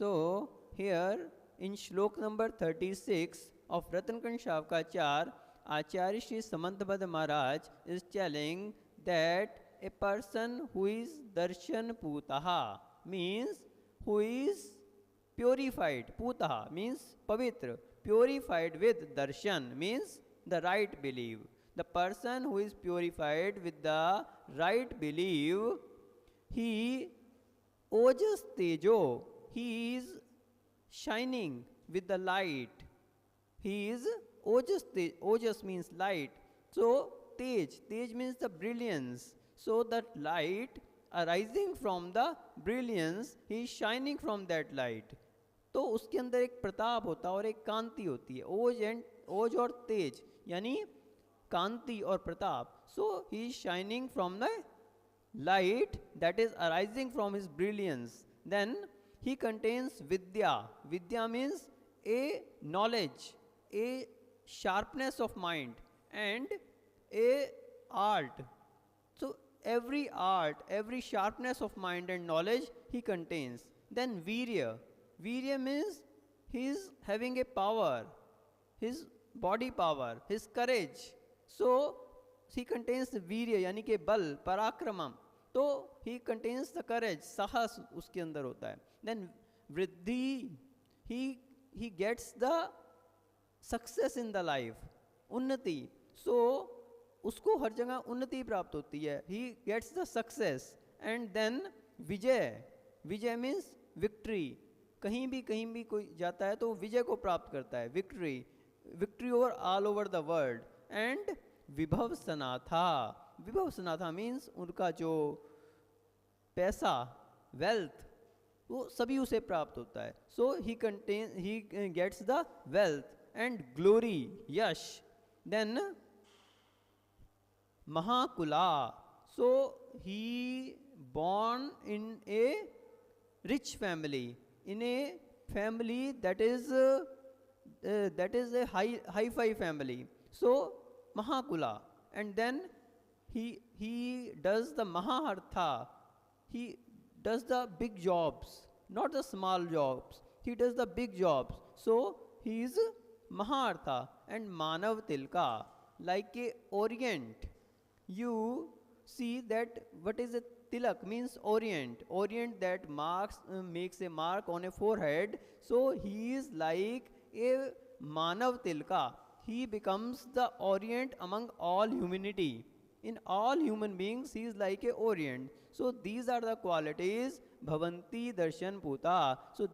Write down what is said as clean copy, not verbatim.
So here in shlok number 36 of Ratankand Shavkachar, Acharya Shri Samantbad Maharaj is telling that a person who is darshan putaha means who is purified. Putaha means pavitra, purified with darshan means the right belief. The person who is purified with the right belief, he ojas tejo, he is shining with the light. He is ojas. Ojas means light. So tej means the brilliance. So that light arising from the brilliance, he is shining from that light. तो उसके अंदर एक प्रताप होता है और एक कांति होती है. ओज और तेज यानी कांति और प्रताप. So he is shining from the light that is arising from his brilliance. Then he contains vidya. Vidya means a knowledge, a sharpness of mind, and a art. So every art, every sharpness of mind and knowledge he contains. Then virya. Virya means he is having a power, his body power, his courage. So he contains virya यानी कि बल, पराक्रमम. तो he contains the courage, साहस उसके अंदर होता है. Then वृद्धि, he gets the success in the life, उन्नति. सो उसको हर जगह उन्नति प्राप्त होती है. He gets the success. And then विजय. विजय मीन्स विक्ट्री. कहीं भी कोई जाता है तो विजय को प्राप्त करता है, victory. Victory over all over the world. And विभव सनाथा. विभव सनाथा मीन्स उनका जो पैसा, वेल्थ, वो सभी उसे प्राप्त होता है. So he gets the wealth and glory, yash. Then mahakula. So he born in a rich family, in a family that is a high-fi family. So mahakula. And then he does the mahartha. He does the big jobs, not the small jobs. He does the big jobs. So he is Mahartha. And Manav Tilka, like a orient. You see that what is a tilak means orient. Orient that makes a mark on a forehead. So he is like a Manav Tilka. He becomes the orient among all humanity. In all human beings, he is like a orient. So these are the qualities Bhavanti Darshan Puta. So